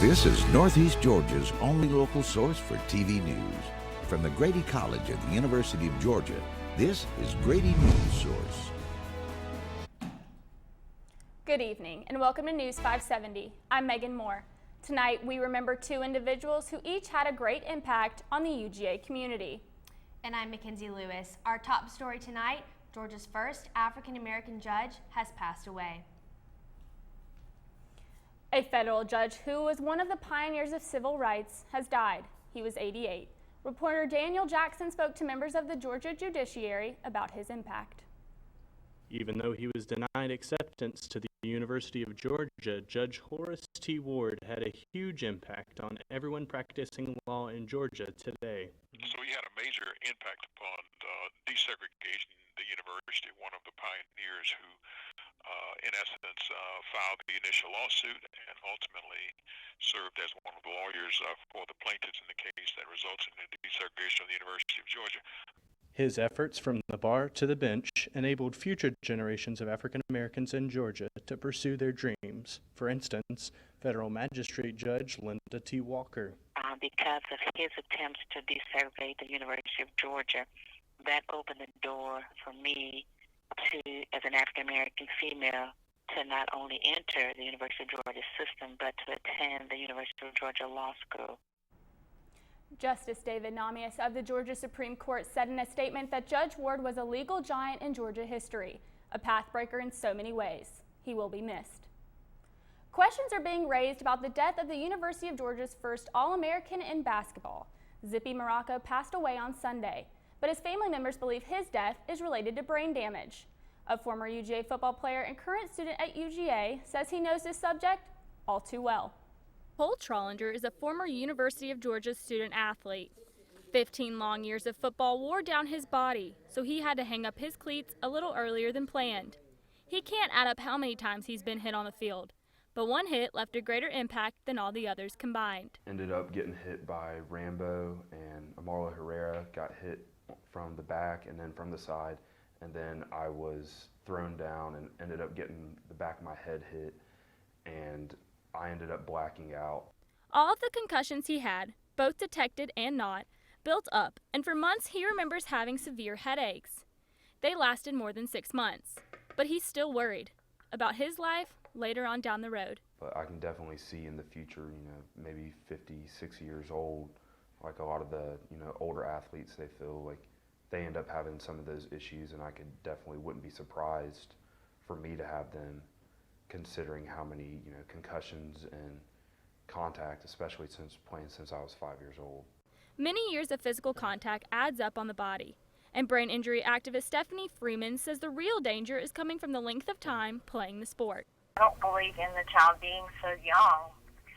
This is Northeast Georgia's only local source for TV news. From the Grady College of the University of Georgia, this is Grady News Source. Good evening and welcome to News 570. I'm Megan Moore. Tonight we remember two individuals who each had a great impact on the UGA community. And I'm Mackenzie Lewis. Our top story tonight, Georgia's first African-American judge has passed away. A federal judge who was one of the pioneers of civil rights has died. He was 88. Reporter Daniel Jackson spoke to members of the Georgia judiciary about his impact. Even though he was denied acceptance to the University of Georgia, Judge Horace T. Ward had a huge impact on everyone practicing law in Georgia today. So he had a major impact upon desegregation in the university, one of the pioneers who, in essence, filed the initial lawsuit and ultimately served as one of the lawyers for the plaintiffs in the case that resulted in the desegregation of the University of Georgia. His efforts from the bar to the bench enabled future generations of African Americans in Georgia to pursue their dreams. For instance, Federal Magistrate Judge Linda T. Walker. Because of his attempts to desegregate the University of Georgia, that opened the door for me to, as an African American female, to not only enter the University of Georgia system, but to attend the University of Georgia Law School. Justice David Namias of the Georgia Supreme Court said in a statement that Judge Ward was a legal giant in Georgia history, a pathbreaker in so many ways. He will be missed. Questions are being raised about the death of the University of Georgia's first All-American in basketball. Zippy Morocco passed away on Sunday, but his family members believe his death is related to brain damage. A former UGA football player and current student at UGA says he knows this subject all too well. Cole Trollinger is a former University of Georgia student athlete. 15 long years of football wore down his body, so he had to hang up his cleats a little earlier than planned. He can't add up how many times he's been hit on the field, but one hit left a greater impact than all the others combined. Ended up getting hit by Rambo, and Amarlo Herrera got hit from the back and then from the side, and then I was thrown down and ended up getting the back of my head hit, and I ended up blacking out. All of the concussions he had, both detected and not, built up, and for months he remembers having severe headaches. They lasted more than 6 months, but he's still worried about his life later on down the road. But I can definitely see in the future, maybe 50, 60 years old, like a lot of the, older athletes, they feel like they end up having some of those issues, and I definitely wouldn't be surprised for me to have them, considering how many, concussions and contact, especially since I was 5 years old. Many years of physical contact adds up on the body, and brain injury activist Stephanie Freeman says the real danger is coming from the length of time playing the sport. I don't believe in the child being so young,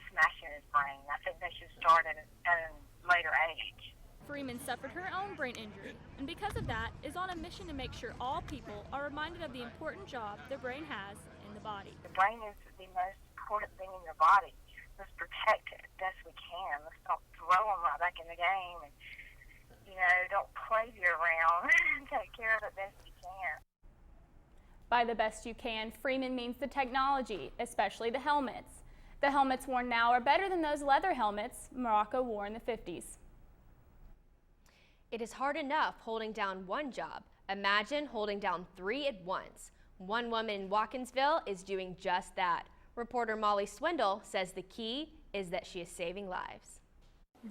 smashing his brain. I think they should start at a later age. Freeman suffered her own brain injury, and because of that, is on a mission to make sure all people are reminded of the important job their brain has in the body. The brain is the most important thing in your body. Let's protect it best we can. Let's not throw them right back in the game, and don't play you around. Take care of it best you can. By the best you can, Freeman means the technology, especially the helmets. The helmets worn now are better than those leather helmets Morocco wore in the 50s. It is hard enough holding down one job. Imagine holding down 3 at once. One woman in Watkinsville is doing just that. Reporter Molly Swindle says the key is that she is saving lives.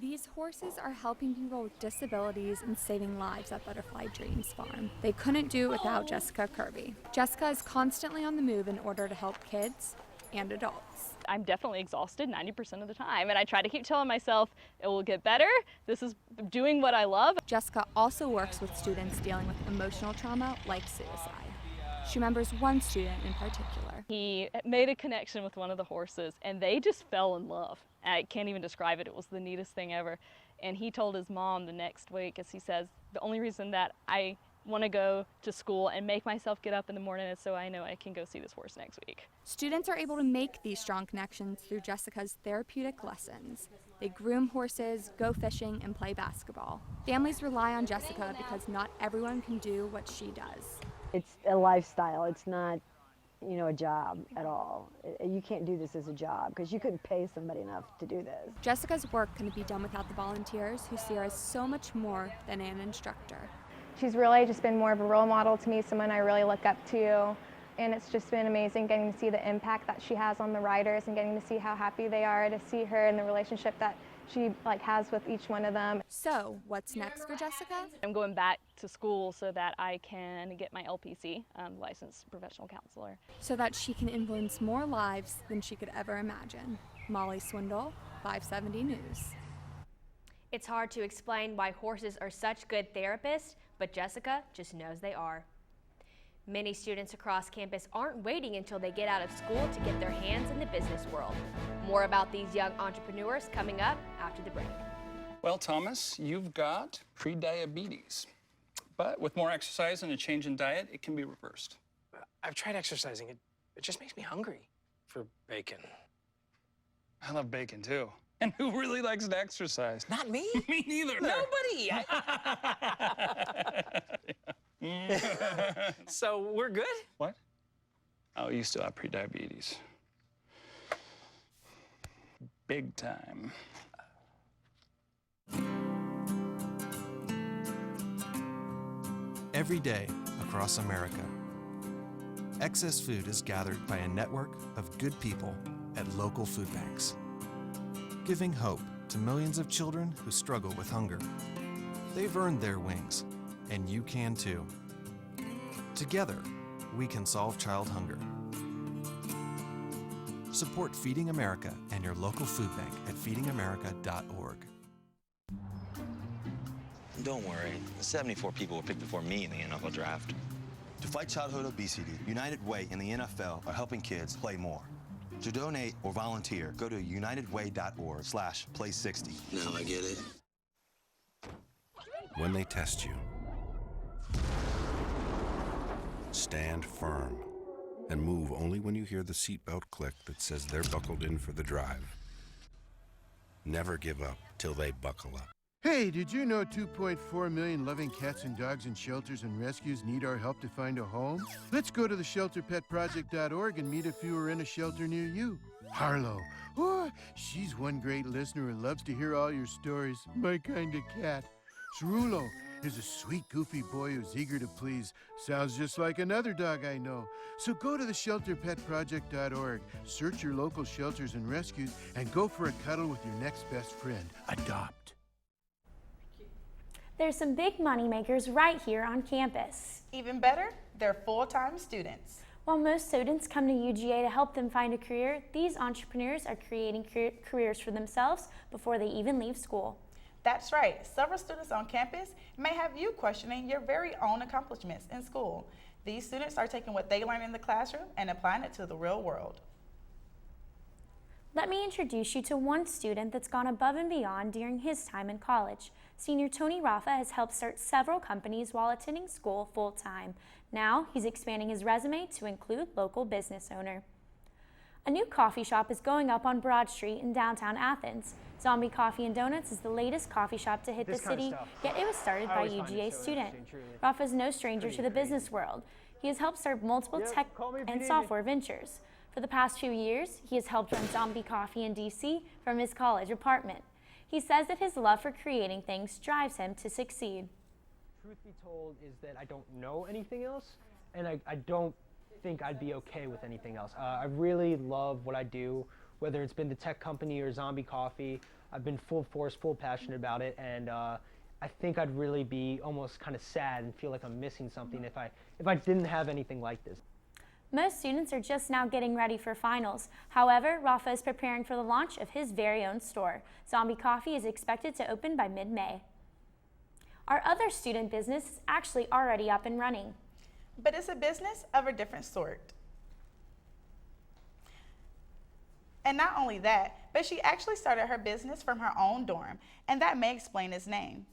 These horses are helping people with disabilities and saving lives at Butterfly Dreams Farm. They couldn't do it without Jessica Kirby. Jessica is constantly on the move in order to help kids and adults. I'm definitely exhausted 90% of the time, and I try to keep telling myself it will get better. This is doing what I love. Jessica also works with students dealing with emotional trauma like suicide. She remembers one student in particular. He made a connection with one of the horses, and they just fell in love. I can't even describe it. It was the neatest thing ever. And he told his mom the next week, as he says, the only reason that I want to go to school and make myself get up in the morning is so I know I can go see this horse next week. Students are able to make these strong connections through Jessica's therapeutic lessons. They groom horses, go fishing, and play basketball. Families rely on Jessica because not everyone can do what she does. It's a lifestyle. It's not you know, a job at all. You can't do this as a job because you couldn't pay somebody enough to do this. Jessica's work couldn't be done without the volunteers who see her as so much more than an instructor. She's really just been more of a role model to me, someone I really look up to, and it's just been amazing getting to see the impact that she has on the riders and getting to see how happy they are to see her and the relationship that she has with each one of them. So what's next for Jessica? I'm going back to school so that I can get my LPC, licensed professional counselor. So that she can influence more lives than she could ever imagine. Molly Swindle, 570 News. It's hard to explain why horses are such good therapists, but Jessica just knows they are. Many students across campus aren't waiting until they get out of school to get their hands in the business world. More about these young entrepreneurs coming up after the break. Well, Thomas, you've got pre-diabetes. But with more exercise and a change in diet, it can be reversed. I've tried exercising. It just makes me hungry for bacon. I love bacon, too. And who really likes to exercise? Not me. Me neither. Nobody. So we're good? What? Oh, you still have pre-diabetes. Big time. Every day across America, excess food is gathered by a network of good people at local food banks, giving hope to millions of children who struggle with hunger. They've earned their wings, and you can too. Together, we can solve child hunger. Support Feeding America and your local food bank at feedingamerica.org. Don't worry, 74 people were picked before me in the NFL draft. To fight childhood obesity, United Way and the NFL are helping kids play more. To donate or volunteer, go to unitedway.org/play60. Now I get it. When they test you, stand firm and move only when you hear the seatbelt click that says they're buckled in for the drive. Never give up till they buckle up. Hey, did you know 2.4 million loving cats and dogs in shelters and rescues need our help to find a home? Let's go to theshelterpetproject.org and meet if you are in a shelter near you. Harlow, oh, she's one great listener who loves to hear all your stories. My kind of cat. Cerulo is a sweet, goofy boy who's eager to please. Sounds just like another dog I know. So go to theshelterpetproject.org, search your local shelters and rescues, and go for a cuddle with your next best friend. Adopt. There's some big money makers right here on campus. Even better, they're full-time students. While most students come to UGA to help them find a career, these entrepreneurs are creating careers for themselves before they even leave school. That's right. Several students on campus may have you questioning your very own accomplishments in school. These students are taking what they learn in the classroom and applying it to the real world. Let me introduce you to one student that's gone above and beyond during his time in college. Senior Tony Rafa has helped start several companies while attending school full-time. Now he's expanding his resume to include local business owner. A new coffee shop is going up on Broad Street in downtown Athens. Zombie Coffee and Donuts is the latest coffee shop to hit the city, yet it was started by a UGA student. Rafa is no stranger to the business world. He has helped start multiple tech and software ventures. For the past few years, he has helped run Zombie Coffee in DC from his college apartment. He says that his love for creating things drives him to succeed. Truth be told is that I don't know anything else, and I don't think I'd be okay with anything else. I really love what I do, whether it's been the tech company or Zombie Coffee. I've been full force, full passion about it, and I think I'd really be almost kind of sad and feel like I'm missing something if I didn't have anything like this. Most students are just now getting ready for finals. However, Rafa is preparing for the launch of his very own store. Zombie Coffee is expected to open by mid-May. Our other student business is actually already up and running. But it's a business of a different sort. And not only that, but she actually started her business from her own dorm, and that may explain its name.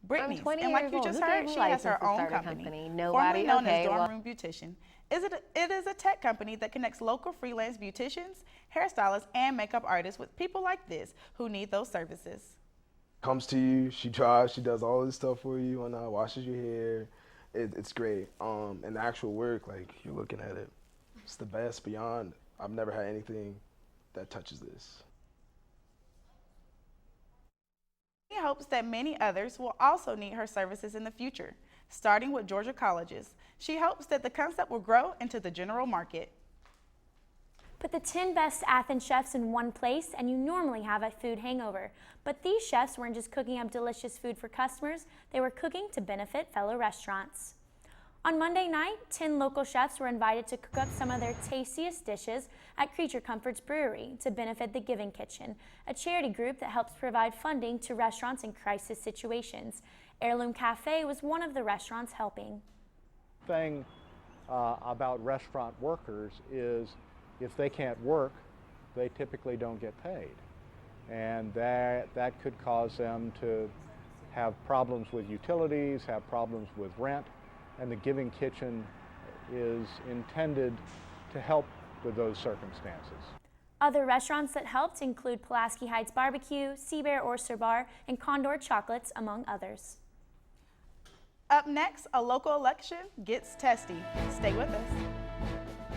Brittany's, and like you just heard, she has her own company, formerly known as Dorm Room Beautician. It is a tech company that connects local freelance beauticians, hairstylists, and makeup artists with people like this who need those services. Comes to you, she drives, she does all this stuff for you, and washes your hair. It's great. And the actual work, like, you're looking at it, It's the best beyond. I've never had anything that touches this. She hopes that many others will also need her services in the future, starting with Georgia colleges. She hopes that the concept will grow into the general market. Put the 10 best Athens chefs in one place and you normally have a food hangover. But these chefs weren't just cooking up delicious food for customers, they were cooking to benefit fellow restaurants. On Monday night, 10 local chefs were invited to cook up some of their tastiest dishes at Creature Comforts Brewery to benefit the Giving Kitchen, a charity group that helps provide funding to restaurants in crisis situations. Heirloom Cafe was one of the restaurants helping. The thing about restaurant workers is if they can't work, they typically don't get paid. And that could cause them to have problems with utilities, have problems with rent, and the Giving Kitchen is intended to help with those circumstances. Other restaurants that helped include Pulaski Heights Barbecue, Sea Bear Oyster Bar, and Condor Chocolates, among others. Up next, a local election gets testy. Stay with us.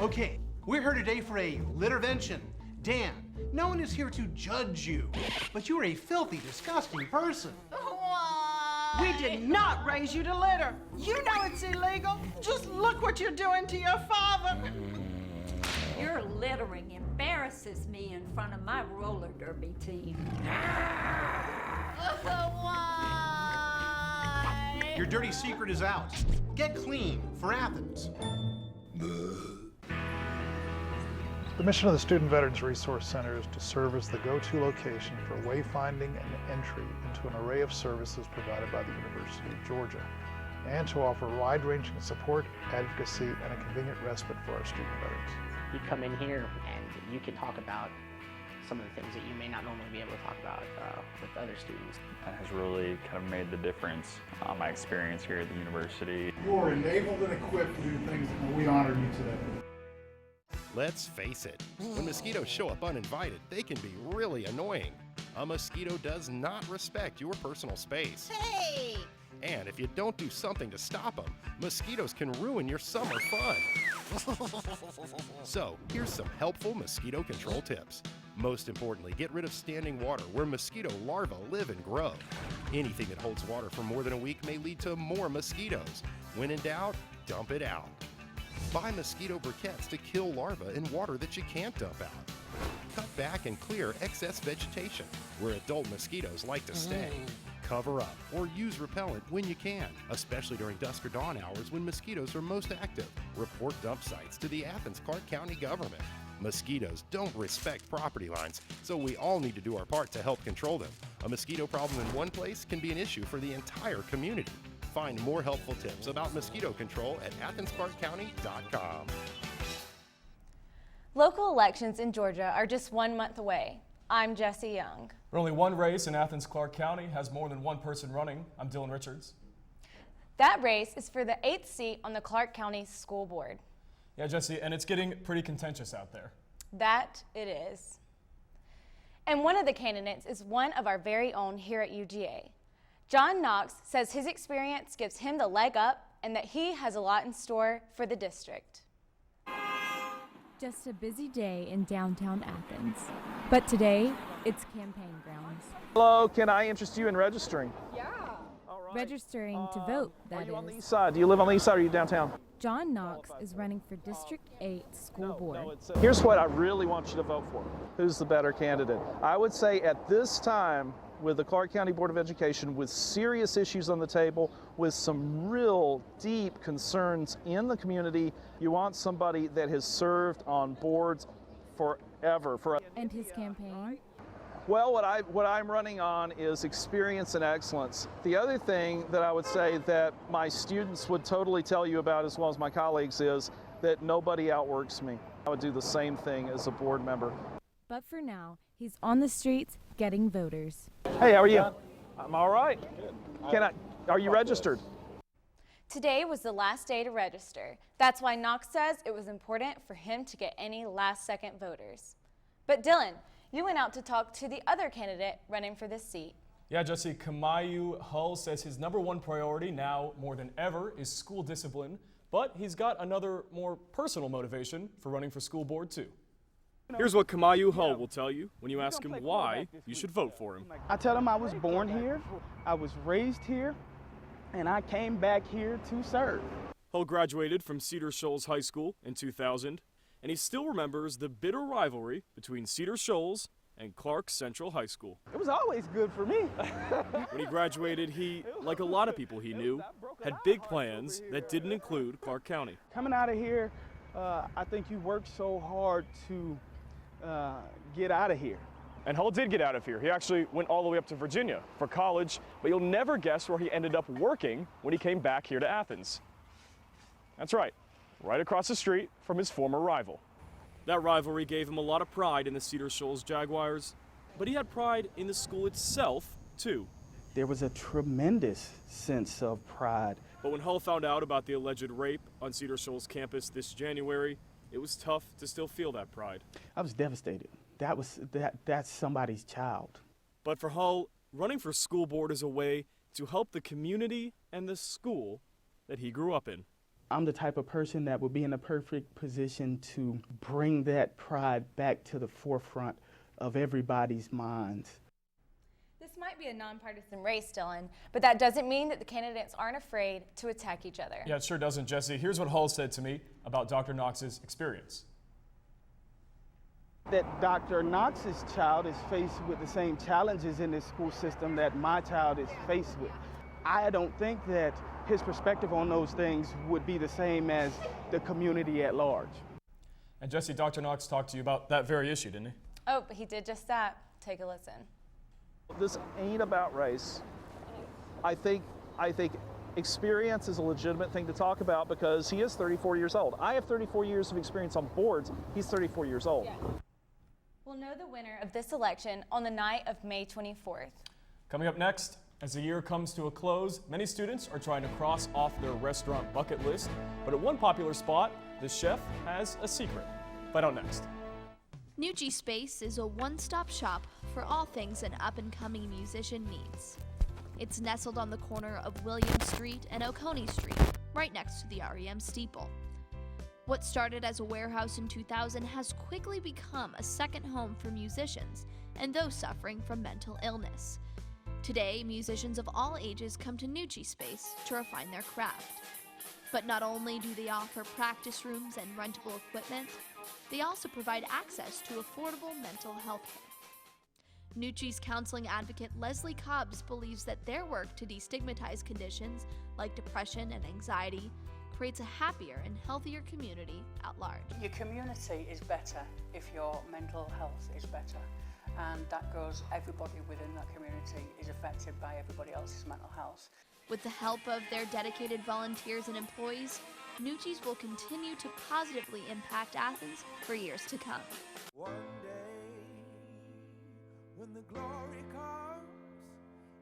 Okay, we're here today for a littervention. Dan, no one is here to judge you, but you are a filthy, disgusting person. We did not raise you to litter. You know it's illegal. Just look what you're doing to your father. Your littering embarrasses me in front of my roller derby team. Why? Your dirty secret is out. Get clean for Athens. The mission of the Student Veterans Resource Center is to serve as the go-to location for wayfinding and entry into an array of services provided by the University of Georgia, and to offer wide-ranging support, advocacy, and a convenient respite for our student veterans. You come in here and you can talk about some of the things that you may not normally be able to talk about with other students. That has really kind of made the difference on my experience here at the university. You are enabled and equipped to do things, and we honor you today. Let's face it, when mosquitoes show up uninvited, they can be really annoying. A mosquito does not respect your personal space. Hey! And if you don't do something to stop them, mosquitoes can ruin your summer fun. So, here's some helpful mosquito control tips. Most importantly, get rid of standing water where mosquito larvae live and grow. Anything that holds water for more than a week may lead to more mosquitoes. When in doubt, dump it out. Buy mosquito briquettes to kill larvae in water that you can't dump out. Cut back and clear excess vegetation where adult mosquitoes like to stay. Cover up or use repellent when you can, especially during dusk or dawn hours when mosquitoes are most active. Report dump sites to the Athens-Clarke County government. Mosquitoes don't respect property lines, so we all need to do our part to help control them. A mosquito problem in one place can be an issue for the entire community. Find more helpful tips about mosquito control at athensclarkecounty.com. Local elections in Georgia are just 1 month away. I'm Jesse Young. Only one race in Athens-Clarke County has more than one person running. I'm Dylan Richards. That race is for the 8th seat on the Clarke County School Board. Yeah, Jesse, and it's getting pretty contentious out there. That it is. And one of the candidates is one of our very own here at UGA. John Knox says his experience gives him the leg up and that he has a lot in store for the district. Just a busy day in downtown Athens. But today, it's campaign grounds. Hello, can I interest you in registering? Yeah. Registering to vote, that is. On the east side. Do you live on the east side or are you downtown? John Knox is running for District 8 School Board. Here's what I really want you to vote for. Who's the better candidate? I would say at this time, with the Clarke County Board of Education, with serious issues on the table, with some real deep concerns in the community, you want somebody that has served on boards forever. And his campaign? Well, what I'm running on is experience and excellence. The other thing that I would say that my students would totally tell you about, as well as my colleagues, is that nobody outworks me. I would do the same thing as a board member. But for now, he's on the streets getting voters. Hey, how are you? I'm all right. Are you registered? Today was the last day to register. That's why Knox says it was important for him to get any last-second voters. But Dylan, you went out to talk to the other candidate running for this seat. Yeah, Jesse, Kamayu Hull says his #1 priority now more than ever is school discipline. But he's got another, more personal motivation for running for school board, too. Here's what Kamayu Hull will tell you when you ask him why you should vote for him. I tell him I was born here, I was raised here, and I came back here to serve. Hull graduated from Cedar Shoals High School in 2000, and he still remembers the bitter rivalry between Cedar Shoals and Clark Central High School. It was always good for me. When he graduated, he, like a lot of people he knew, had big plans that didn't include Clark County. Coming out of here, I think you worked so hard to get out of here. And Hull did get out of here. He actually went all the way up to Virginia for college, but you'll never guess where he ended up working when he came back here to Athens. That's right across the street from his former rival. That rivalry gave him a lot of pride in the Cedar Shoals Jaguars, but he had pride in the school itself, too. There was a tremendous sense of pride. But when Hull found out about the alleged rape on Cedar Shoals campus this January, it was tough to still feel that pride. I was devastated. That's somebody's child. But for Hull, running for school board is a way to help the community and the school that he grew up in. I'm the type of person that would be in a perfect position to bring that pride back to the forefront of everybody's minds. This might be a nonpartisan race, Dylan, but that doesn't mean that the candidates aren't afraid to attack each other. Yeah, it sure doesn't, Jesse. Here's what Hull said to me about Dr. Knox's experience. That Dr. Knox's child is faced with the same challenges in this school system that my child is faced with. I don't think that his perspective on those things would be the same as the community at large. And Jesse, Dr. Knox talked to you about that very issue, didn't he? Oh, he did just that. Take a listen. This ain't about race. I think experience is a legitimate thing to talk about because he is 34 years old. I have 34 years of experience on boards. He's 34 years old. Yeah. We'll know the winner of this election on the night of May 24th. Coming up next, as the year comes to a close, many students are trying to cross off their restaurant bucket list, but at one popular spot, the chef has a secret. Find out next. Nucci Space is a one-stop shop for all things an up-and-coming musician needs. It's nestled on the corner of William Street and Oconee Street, right next to the REM steeple. What started as a warehouse in 2000 has quickly become a second home for musicians and those suffering from mental illness. Today, musicians of all ages come to Nucci Space to refine their craft. But not only do they offer practice rooms and rentable equipment, they also provide access to affordable mental health care. Nucci's counseling advocate Leslie Cobbs believes that their work to destigmatize conditions like depression and anxiety creates a happier and healthier community at large. Your community is better if your mental health is better. And that goes, everybody within that community is affected by everybody else's mental health. With the help of their dedicated volunteers and employees, Nucci's will continue to positively impact Athens for years to come. One day, when the glory comes,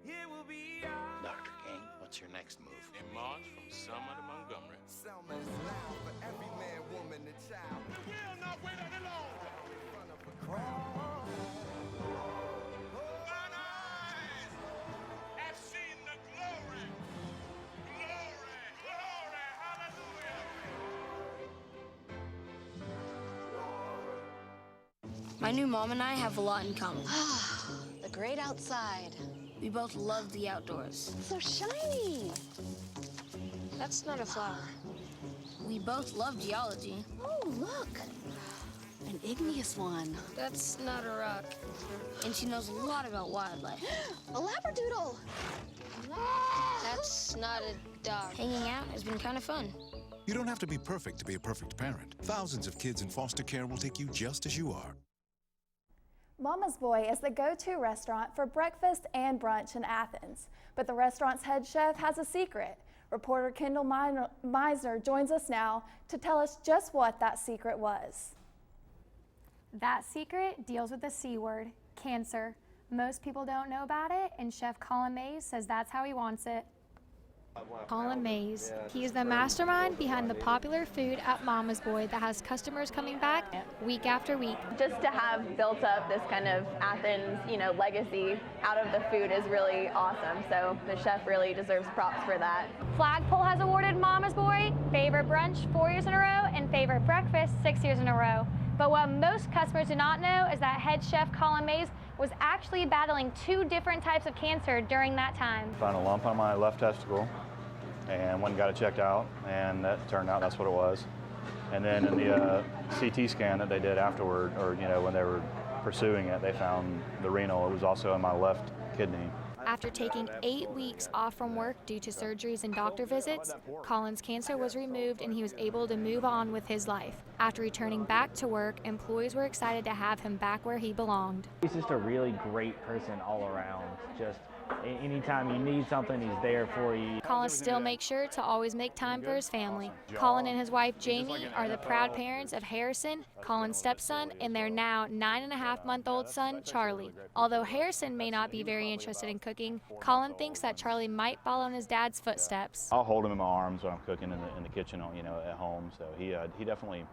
it will be ours. Dr. King, what's your next move? A march from Selma to Montgomery. Selma is loud for every man, woman, and child. We will not wait any longer. In front of a crowd. My new mom and I have a lot in common. The great outside. We both love the outdoors. So shiny. That's not a flower. We both love geology. Oh, look. An igneous one. That's not a rock. And she knows a lot about wildlife. A labradoodle. That's not a dog. Hanging out has been kind of fun. You don't have to be perfect to be a perfect parent. Thousands of kids in foster care will take you just as you are. Mama's Boy is the go-to restaurant for breakfast and brunch in Athens. But the restaurant's head chef has a secret. Reporter Kendall Meisner joins us now to tell us just what that secret was. That secret deals with the C word, cancer. Most people don't know about it, and Chef Colin Mays says that's how he wants it. Colin Mays. He is the mastermind behind the popular food at Mama's Boy that has customers coming back week after week. Just to have built up this kind of Athens, legacy out of the food is really awesome. So the chef really deserves props for that. Flagpole has awarded Mama's Boy favorite brunch 4 years in a row and favorite breakfast 6 years in a row. But what most customers do not know is that head chef Colin Mays was actually battling 2 different types of cancer during that time. Found a lump on my left testicle and went and got it checked out, and that turned out that's what it was. And then in the CT scan that they did afterward, or when they were pursuing it, they found the renal. It was also in my left kidney. After taking 8 weeks off from work due to surgeries and doctor visits, Colin's cancer was removed and he was able to move on with his life. After returning back to work, employees were excited to have him back where he belonged. He's just a really great person all around. Just anytime you need something, he's there for you. Colin still makes sure to always make time for his family. Colin and his wife Jamie are the proud parents of Harrison, Colin's stepson, and their now 9.5-month-old son, Charlie. Although Harrison may not be very interested in cooking, Colin thinks that Charlie might follow in his dad's footsteps. I'll hold him in my arms when I'm cooking in the kitchen, at home. So he definitely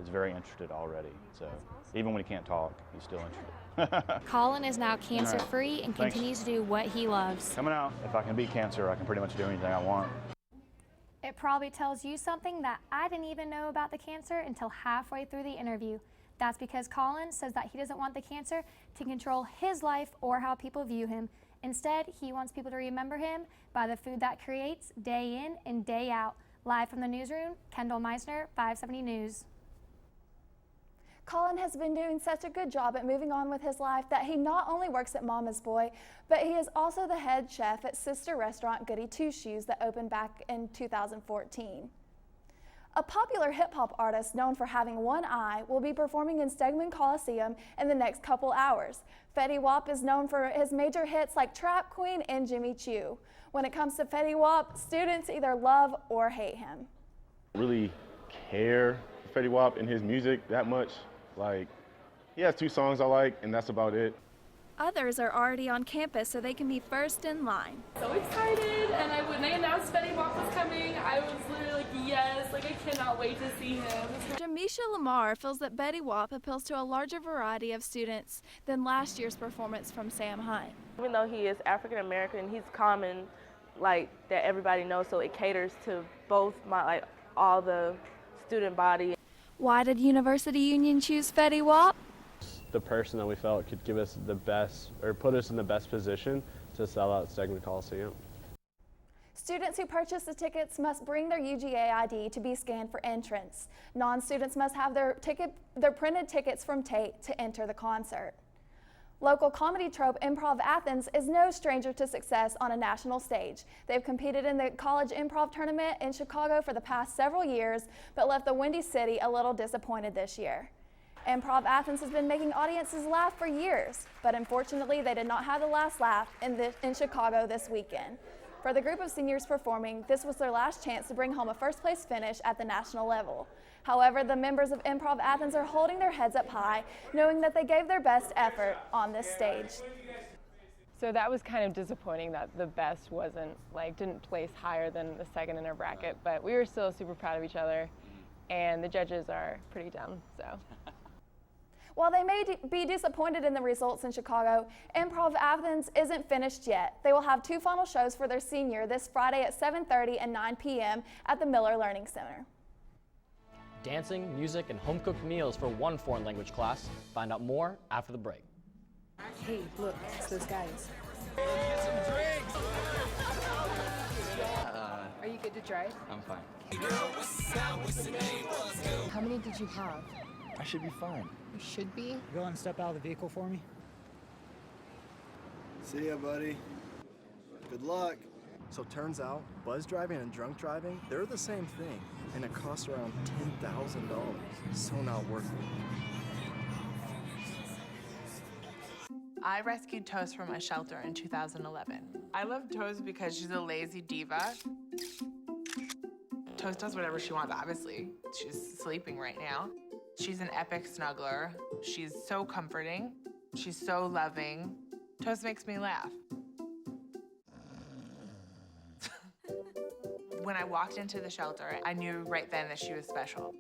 is very interested already. So even when he can't talk, he's still interested. Colin is now cancer-free and continues to do what he loves. Coming out. If I can beat cancer, I can pretty much do anything I want. It probably tells you something that I didn't even know about the cancer until halfway through the interview. That's because Colin says that he doesn't want the cancer to control his life or how people view him. Instead, he wants people to remember him by the food that creates day in and day out. Live from the newsroom, Kendall Meisner, 570 News. Colin has been doing such a good job at moving on with his life that he not only works at Mama's Boy, but he is also the head chef at sister restaurant Goody Two Shoes that opened back in 2014. A popular hip-hop artist known for having one eye will be performing in Stegman Coliseum in the next couple hours. Fetty Wap is known for his major hits like Trap Queen and Jimmy Choo. When it comes to Fetty Wap, students either love or hate him. Really care for Fetty Wap and his music that much. Like, he has 2 songs I like, and that's about it. Others are already on campus so they can be first in line. So excited, and when they announced Fetty Wap was coming, I was literally like, yes, I cannot wait to see him. Jamisha Lamar feels that Fetty Wap appeals to a larger variety of students than last year's performance from Sam Hunt. Even though he is African American, he's common, that everybody knows, so it caters to both all the student body. Why did University Union choose Fetty Wap? The person that we felt could give us the best, or put us in the best position to sell out Stegman Coliseum. Students who purchase the tickets must bring their UGA ID to be scanned for entrance. Non-students must have their printed tickets from Tate to enter the concert. Local comedy troupe Improv Athens is no stranger to success on a national stage. They've competed in the college improv tournament in Chicago for the past several years, but left the Windy City a little disappointed this year. Improv Athens has been making audiences laugh for years, but unfortunately they did not have the last laugh in Chicago this weekend. For the group of seniors performing, this was their last chance to bring home a first-place finish at the national level. However, the members of Improv Athens are holding their heads up high, knowing that they gave their best effort on this stage. So that was kind of disappointing that the best didn't place higher than the second in our bracket, but we were still super proud of each other, and the judges are pretty dumb, so. While they may be disappointed in the results in Chicago, Improv Athens isn't finished yet. They will have 2 final shows for their senior this Friday at 7:30 and 9 p.m. at the Miller Learning Center. Dancing, music, and home-cooked meals for 1 foreign language class. Find out more after the break. Hey, look, it's those guys. Are you good to drive? I'm fine. How many did you have? I should be fine. You should be. Go and step out of the vehicle for me. See ya, buddy. Good luck. So turns out, buzz driving and drunk driving, they're the same thing, and it costs around $10,000. So not worth it. I rescued Toast from a shelter in 2011. I love Toast because she's a lazy diva. Toast does whatever she wants, obviously. She's sleeping right now. She's an epic snuggler. She's so comforting. She's so loving. Toast makes me laugh. When I walked into the shelter, I knew right then that she was special.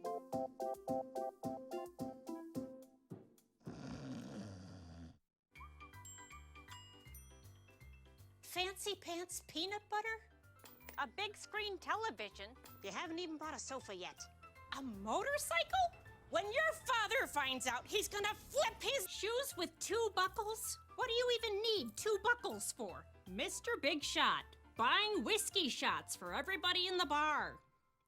Fancy pants peanut butter? A big screen television? You haven't even bought a sofa yet. A motorcycle? When your father finds out, he's gonna flip his shoes with 2 buckles? What do you even need 2 buckles for? Mr. Big Shot, buying whiskey shots for everybody in the bar.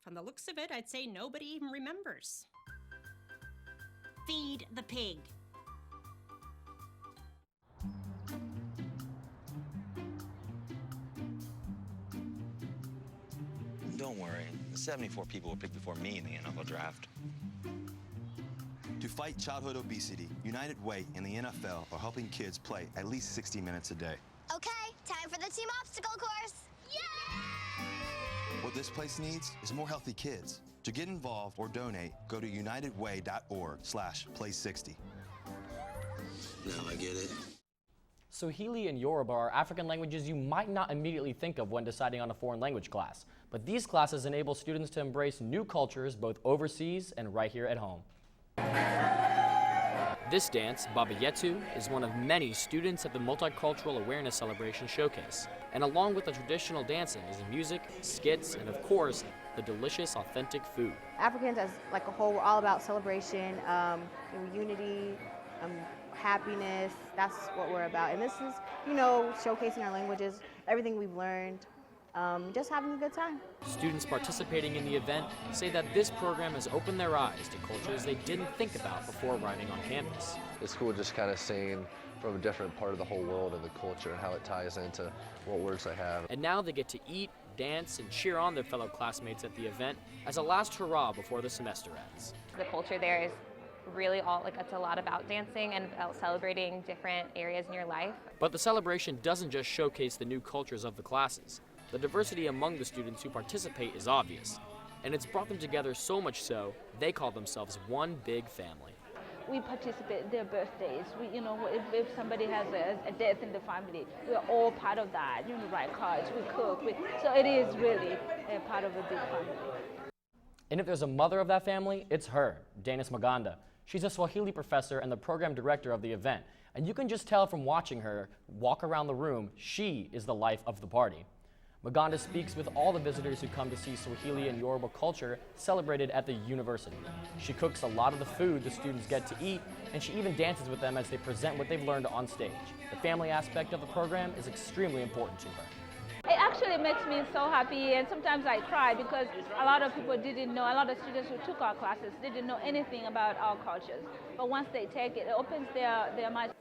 From the looks of it, I'd say nobody even remembers. Feed the pig. Don't worry, 74 people were picked before me in the NFL draft. To fight childhood obesity, United Way and the NFL are helping kids play at least 60 minutes a day. Okay, time for the team obstacle course. What this place needs is more healthy kids. To get involved or donate, go to unitedway.org/play60. Now I get it. Swahili and Yoruba are African languages you might not immediately think of when deciding on a foreign language class, but these classes enable students to embrace new cultures both overseas and right here at home. This dance, Baba Yetu, is one of many students at the Multicultural Awareness Celebration Showcase. And along with the traditional dancing is music, skits, and of course, the delicious, authentic food. Africans as like a whole, we're all about celebration, unity, happiness. That's what we're about. And this is, showcasing our languages, everything we've learned, just having a good time. Students participating in the event say that this program has opened their eyes to cultures they didn't think about before arriving on campus. It's cool just kind of seeing from a different part of the whole world and the culture and how it ties into what words they have. And now they get to eat, dance, and cheer on their fellow classmates at the event as a last hurrah before the semester ends. The culture there is really it's a lot about dancing and about celebrating different areas in your life. But the celebration doesn't just showcase the new cultures of the classes. The diversity among the students who participate is obvious, and it's brought them together so much so, they call themselves one big family. We participate in their birthdays. If somebody has a death in the family, we're all part of that. Write cards, we cook. So it is really a part of a big family. And if there's a mother of that family, it's her, Danis Maganda. She's a Swahili professor and the program director of the event. And you can just tell from watching her walk around the room, she is the life of the party. Maganda speaks with all the visitors who come to see Swahili and Yoruba culture celebrated at the university. She cooks a lot of the food the students get to eat, and she even dances with them as they present what they've learned on stage. The family aspect of the program is extremely important to her. It actually makes me so happy, and sometimes I cry because a lot of people didn't know, a lot of students who took our classes didn't know anything about our cultures. But once they take it, it opens their minds.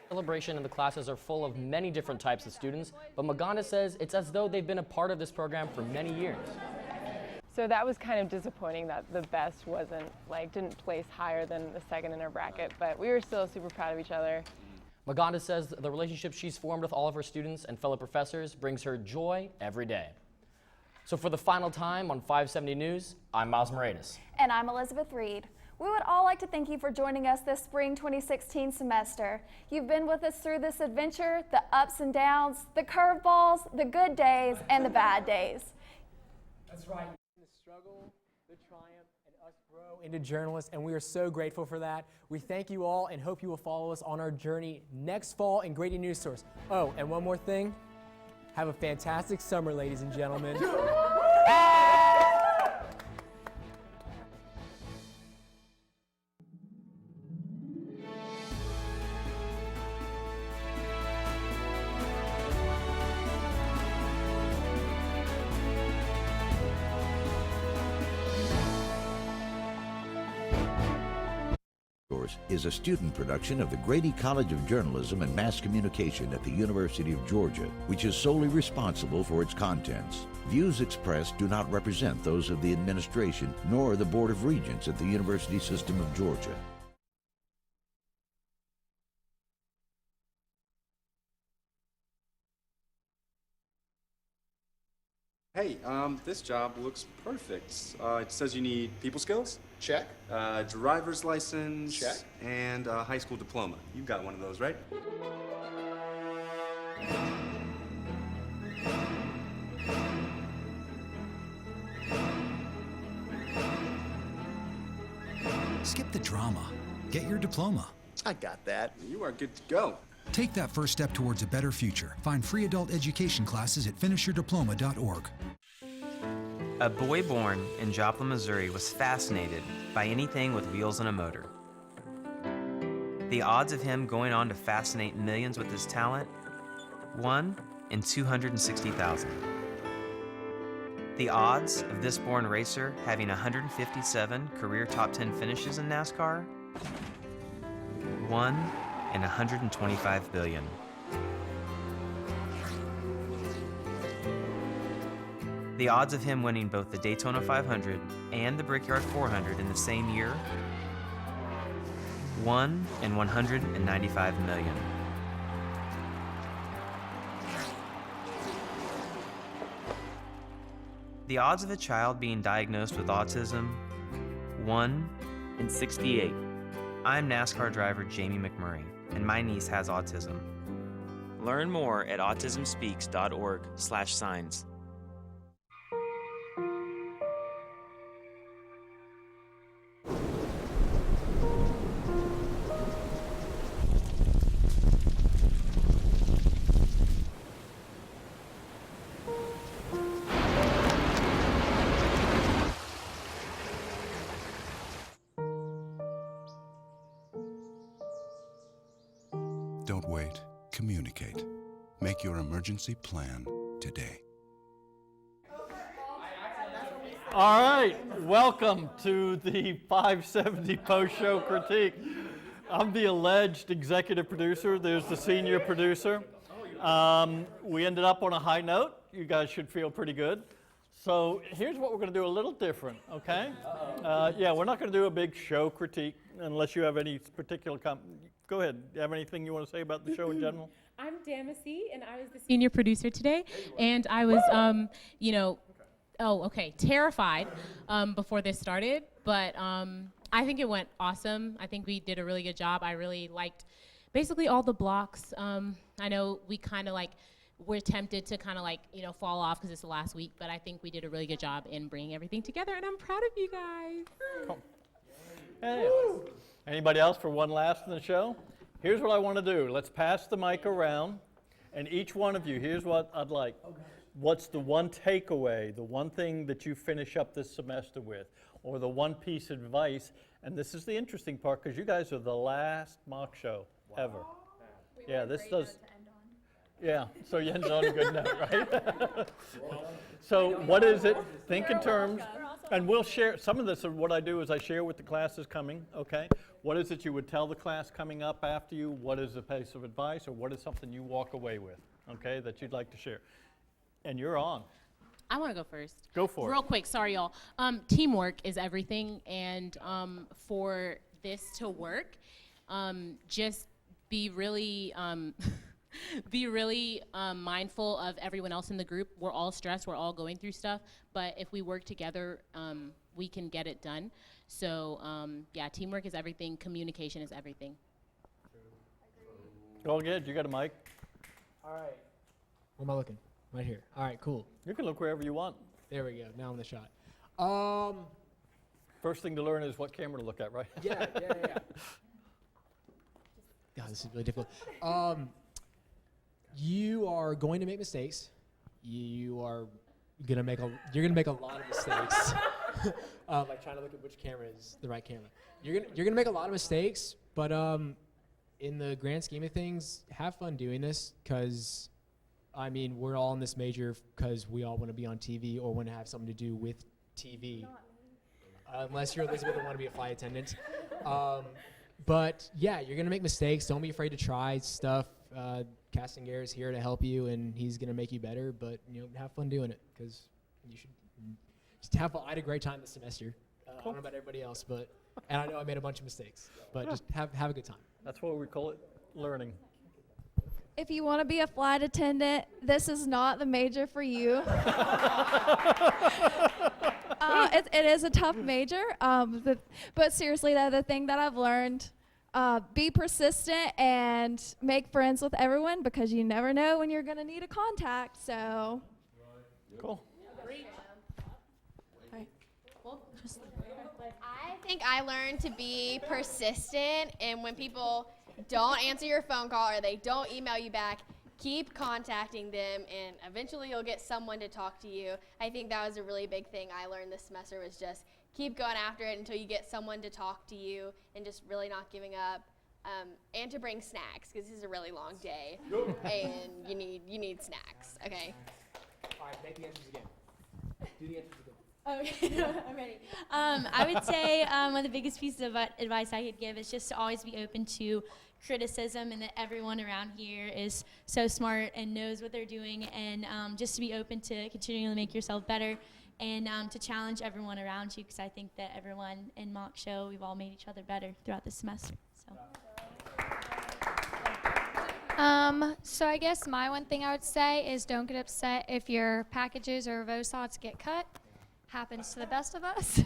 Celebration and the classes are full of many different types of students, but Maganda says it's as though they've been a part of this program for many years. So that was kind of disappointing that the best didn't place higher than the second in her bracket, but we were still super proud of each other. Maganda says the relationship she's formed with all of her students and fellow professors brings her joy every day. So for the final time on 570 News, I'm Miles Moranis. And I'm Elizabeth Reed. We would all like to thank you for joining us this spring 2016 semester. You've been with us through this adventure, the ups and downs, the curveballs, the good days, and the bad days. That's right. The struggle, the triumph, and us grow into journalists, and we are so grateful for that. We thank you all and hope you will follow us on our journey next fall in Grady News Source. Oh, and one more thing. Have a fantastic summer, ladies and gentlemen. Is a student production of the Grady College of Journalism and Mass Communication at the University of Georgia, which is solely responsible for its contents. Views expressed do not represent those of the administration nor the Board of Regents at the University System of Georgia. Hey, this job looks perfect. It says you need people skills? Check. Driver's license? Check. And a high school diploma. You've got one of those, right? Skip the drama. Get your diploma. I got that. You are good to go. Take that first step towards a better future. Find free adult education classes at finishyourdiploma.org. A boy born in Joplin, Missouri was fascinated by anything with wheels and a motor. The odds of him going on to fascinate millions with his talent? 1 in 260,000. The odds of this born racer having 157 career top 10 finishes in NASCAR? 1 in 125 billion. The odds of him winning both the Daytona 500 and the Brickyard 400 in the same year? 1 in 195 million. The odds of a child being diagnosed with autism? 1 in 68. I'm NASCAR driver Jamie McMurray, and my niece has autism. Learn more at autismspeaks.org/signs. Don't wait. Communicate. Make your emergency plan today. All right, welcome to the 570 post-show critique. I'm the alleged executive producer. There's the senior producer. We ended up on a high note. You guys should feel pretty good. So here's what we're going to do a little different, okay? Yeah, we're not going to do a big show critique unless you have any particular Go ahead. Do you have anything you want to say about the show in general? I'm Damacy, and I was the senior producer today, and I was, terrified before this started, but I think it went awesome. I think we did a really good job. I really liked basically all the blocks. I know we kind of we're tempted to kind of fall off because it's the last week, but I think we did a really good job in bringing everything together, and I'm proud of you guys. Cool. Hey. Anybody else for one last in the show? Here's what I want to do. Let's pass the mic around, and each one of you, here's what I'd like. What's the one takeaway, the one thing that you finish up this semester with, or the one piece of advice? And this is the interesting part, because you guys are the last mock show ever. Yeah, this does. Yeah, so you end on a good note, right? So what is it? Think in terms, and we'll share, some of this, what I do is I share with the classes coming, okay? What is it you would tell the class coming up after you? What is a piece of advice, or what is something you walk away with, okay, that you'd like to share? And you're on. I want to go first. Go for it. Real quick, sorry y'all. Teamwork is everything, and for this to work, just be really mindful of everyone else in the group. We're all stressed, we're all going through stuff, but if we work together, we can get it done. So yeah, teamwork is everything, communication is everything. All good, you got a mic. All right. Where am I looking? Right here. All right, cool. You can look wherever you want. There we go, now I'm in the shot. First thing to learn is what camera to look at, right? Yeah. God, this is really difficult. You are going to make mistakes. You're gonna make a lot of mistakes. Like trying to look at which camera is the right camera. You're gonna make a lot of mistakes, but in the grand scheme of things, have fun doing this, because I mean, we're all in this major because we all want to be on TV or want to have something to do with TV. Unless you're Elizabeth and want to be a flight attendant. But yeah, you're gonna make mistakes. Don't be afraid to try stuff. Castanguer is here to help you, and he's gonna make you better. But have fun doing it, because you should just have fun. I had a great time this semester. I don't know about everybody else, and I know I made a bunch of mistakes, but just have a good time. That's what we call it, learning. If you want to be a flight attendant, this is not the major for you. It is a tough major, but seriously, the thing that I've learned, be persistent and make friends with everyone, because you never know when you're going to need a contact. So. Cool. Right. Well, just I think I learned to be persistent, and when people don't answer your phone call or they don't email you back, keep contacting them, and eventually you'll get someone to talk to you. I think that was a really big thing I learned this semester, was just keep going after it until you get someone to talk to you and just really not giving up. And to bring snacks, because this is a really long day, and you need snacks. Okay. All right, make the answers again. Do the answers again. Okay, I'm ready. I would say one of the biggest pieces of advice I could give is just to always be open to criticism, and that everyone around here is so smart and knows what they're doing, and just to be open to continuing to make yourself better, and to challenge everyone around you, because I think that everyone in Mock Show, we've all made each other better throughout the semester. So I guess my one thing I would say is don't get upset if your packages or VOSOTs get cut. Happens to the best of us.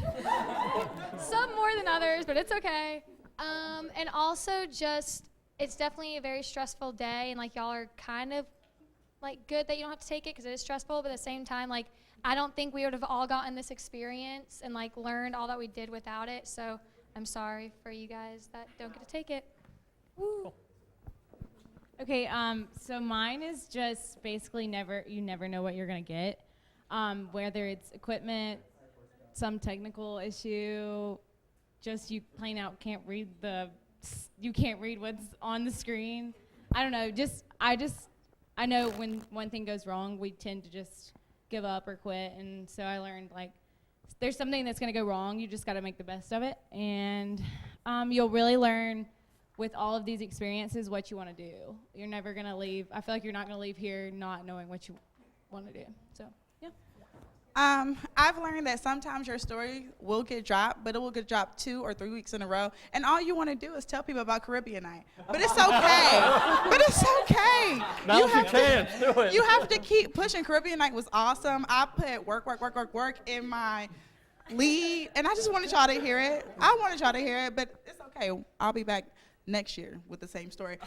Some more than others, but it's okay. And also just, it's definitely a very stressful day, and like y'all are kind of like good that you don't have to take it because it is stressful, but at the same time, like I don't think we would have all gotten this experience and like learned all that we did without it. So I'm sorry for you guys that don't get to take it. Woo. Okay, so mine is just basically you never know what you're gonna get. Whether it's equipment, some technical issue, just you plain out can't read what's on the screen. I don't know, I know when one thing goes wrong, we tend to just give up or quit, and so I learned like there's something that's gonna go wrong, you just gotta make the best of it, and you'll really learn with all of these experiences what you wanna do. You're never gonna leave, I feel like you're not gonna leave here not knowing what you wanna do, so. I've learned that sometimes your story will get dropped, but it will get dropped 2 or 3 weeks in a row, and all you want to do is tell people about Caribbean Night. But it's okay. But it's okay. Now's your chance. Do it. You have to keep pushing. Caribbean Night was awesome. I put work in my lead, and I just wanted y'all to hear it. I wanted y'all to hear it, but it's okay. I'll be back next year with the same story.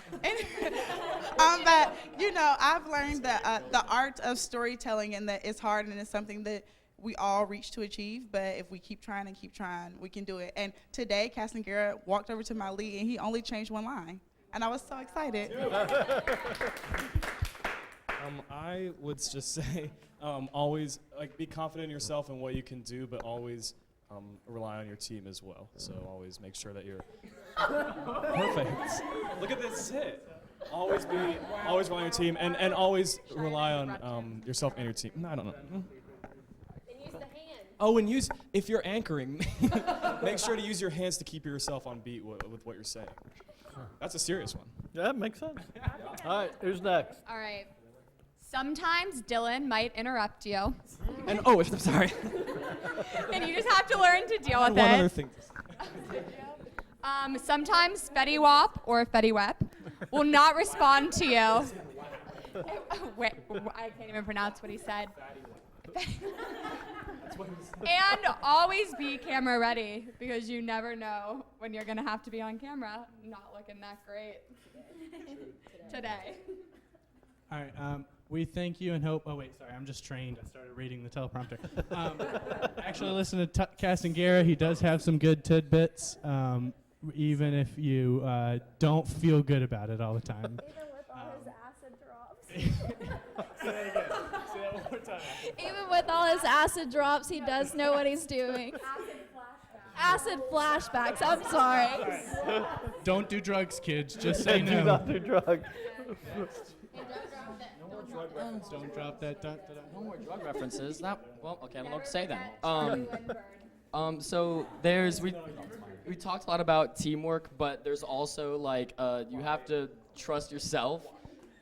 But you know, I've learned that the art of storytelling, and that it's hard, and it's something that we all reach to achieve, but if we keep trying, we can do it. And today, Caston Garrett walked over to my lead, and he only changed one line, and I was so excited. I would just say, always be confident in yourself and what you can do, but always rely on your team as well. So always make sure that you're perfect. Look at this hit. Always rely on your team, and always rely on yourself and your team. No, I don't know. And use the hands. Oh, and if you're anchoring, make sure to use your hands to keep yourself on beat with what you're saying. That's a serious one. Yeah, that makes sense. All right, who's next? All right. Sometimes Dylan might interrupt you. And I'm sorry. And you just have to learn to deal with it. One other thing. Sometimes Fetty Wap or Fetty Wep will not respond to you. Wait, I can't even pronounce what he said. And always be camera ready, because you never know when you're gonna have to be on camera not looking that great today. All right, we thank you and hope. Oh wait, sorry, I'm just trained. I started reading the teleprompter. Actually, listen to Caston Garrett. He does have some good tidbits, even if you don't feel good about it all the time. Even with all his acid drops. Say that again. Say that one more time. Even with all his acid drops, he does know what he's doing. Acid flashbacks. I'm sorry. Don't do drugs, kids. Just say Do no. not do drugs. Don't drop that. No more drug references. Well, okay, I don't know what to say then. So we talked a lot about teamwork, but there's also like you have to trust yourself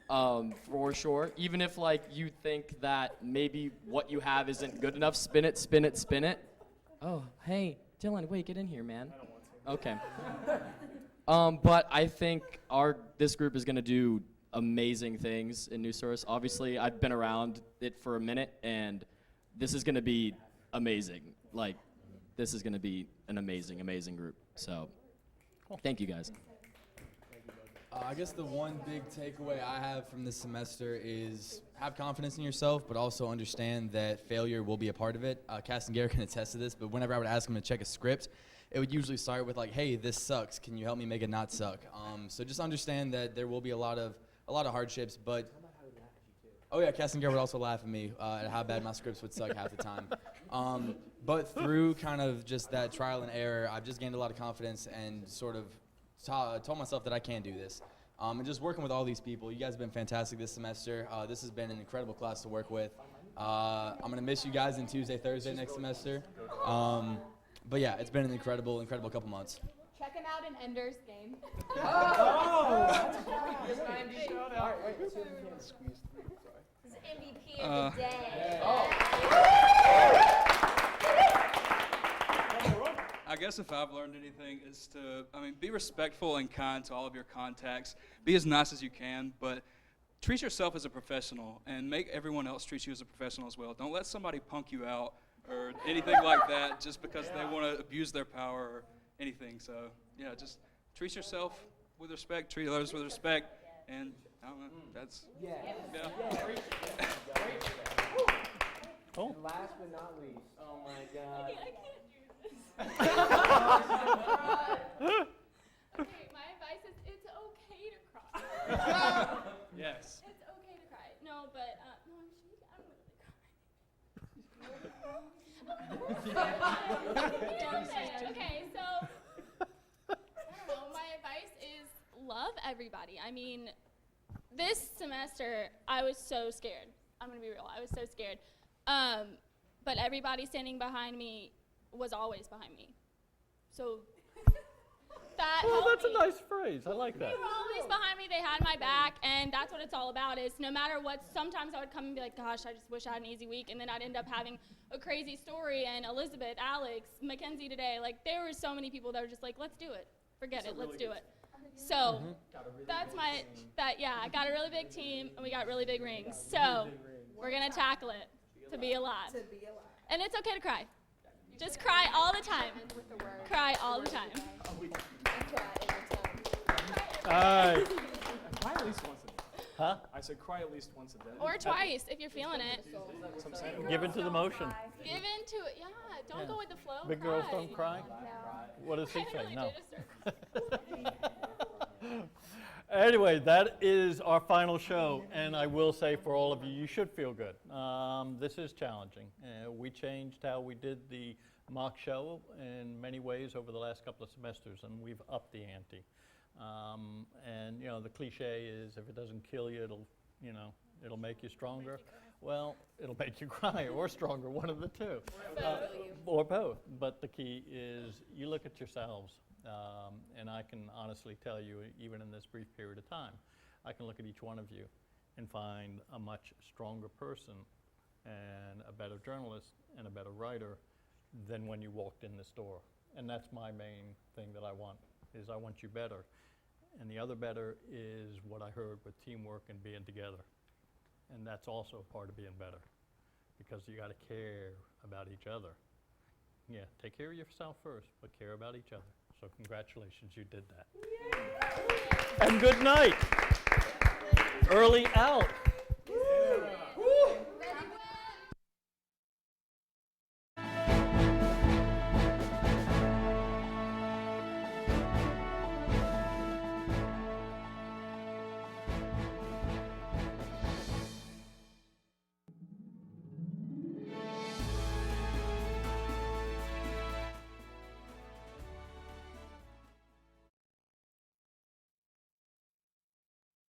for sure. Even if like you think that maybe what you have isn't good enough, spin it, spin it, spin it. Oh, hey, Dylan, wait, get in here, man. Okay. But I think this group is gonna do amazing things in New Source. Obviously, I've been around it for a minute, and this is gonna be amazing. Like, this is gonna be an amazing, amazing group. So, thank you guys. I guess the one big takeaway I have from this semester is have confidence in yourself, but also understand that failure will be a part of it. Cass and Garrett can attest to this, but whenever I would ask them to check a script, it would usually start with like, hey, this sucks. Can you help me make it not suck? So just understand that there will be a lot of hardships, but oh yeah, Cass and Garrett would also laugh at me at how bad my scripts would suck half the time. But through kind of just that trial and error, I've just gained a lot of confidence and sort of told myself that I can do this. And just working with all these people, you guys have been fantastic this semester. This has been an incredible class to work with. I'm going to miss you guys in Tuesday, Thursday next semester. But yeah, it's been an incredible couple months. Check him out in Ender's Game. This is MVP of the day. I guess if I've learned anything is to, be respectful and kind to all of your contacts. Be as nice as you can, but treat yourself as a professional and make everyone else treat you as a professional as well. Don't let somebody punk you out or anything like that just because they want to abuse their power or anything. So, yeah, just treat yourself with respect, treat others with respect, and I don't know, that's, yeah. Cool. And last but not least, oh my God. Okay, my advice is it's okay to cry. Yes. It's okay to cry. No, but no, I'm literally Okay, so I don't know. My advice is love everybody. I mean, this semester I was so scared. I'm gonna be real. I was so scared. But everybody standing behind me was always behind me. So that helped that's a me. nice phrase. I like that. They were always behind me. They had my back, and that's what it's all about. Is no matter what. Sometimes I would come and be like, "Gosh, I just wish I had an easy week," and then I'd end up having a crazy story. And Elizabeth, Alex, Mackenzie today, like there were so many people that were just like, "Let's do it. Forget it. Let's do it." So that's my I got a really big team, and we got really big rings. So we're gonna tackle it to be alive. And it's okay to cry. Just cry all the time. Cry all the time. All right. Cry at least once a day. Huh? I said cry at least once a day. Or twice if you're feeling it. That's what I'm saying. Give into the motion. Give into it. Yeah. Don't go with the flow. Big cry. girls don't cry? No. What does he I say? really No. did Anyway, that is our final show, and I will say for all of you, you should feel good. This is challenging. We changed how we did the mock show in many ways over the last couple of semesters, and we've upped the ante. And you know, the cliche is if it doesn't kill you, it'll make you stronger. Well, it'll make you cry or stronger, one of the two. Or both. But the key is you look at yourselves. And I can honestly tell you, even in this brief period of time, I can look at each one of you and find a much stronger person and a better journalist and a better writer than when you walked in this door. And that's my main thing that I want, is I want you better. And the other better is what I heard with teamwork and being together. And that's also part of being better, because you got to care about each other. Yeah, take care of yourself first, but care about each other. So congratulations, you did that. Yay. And good night. Early out.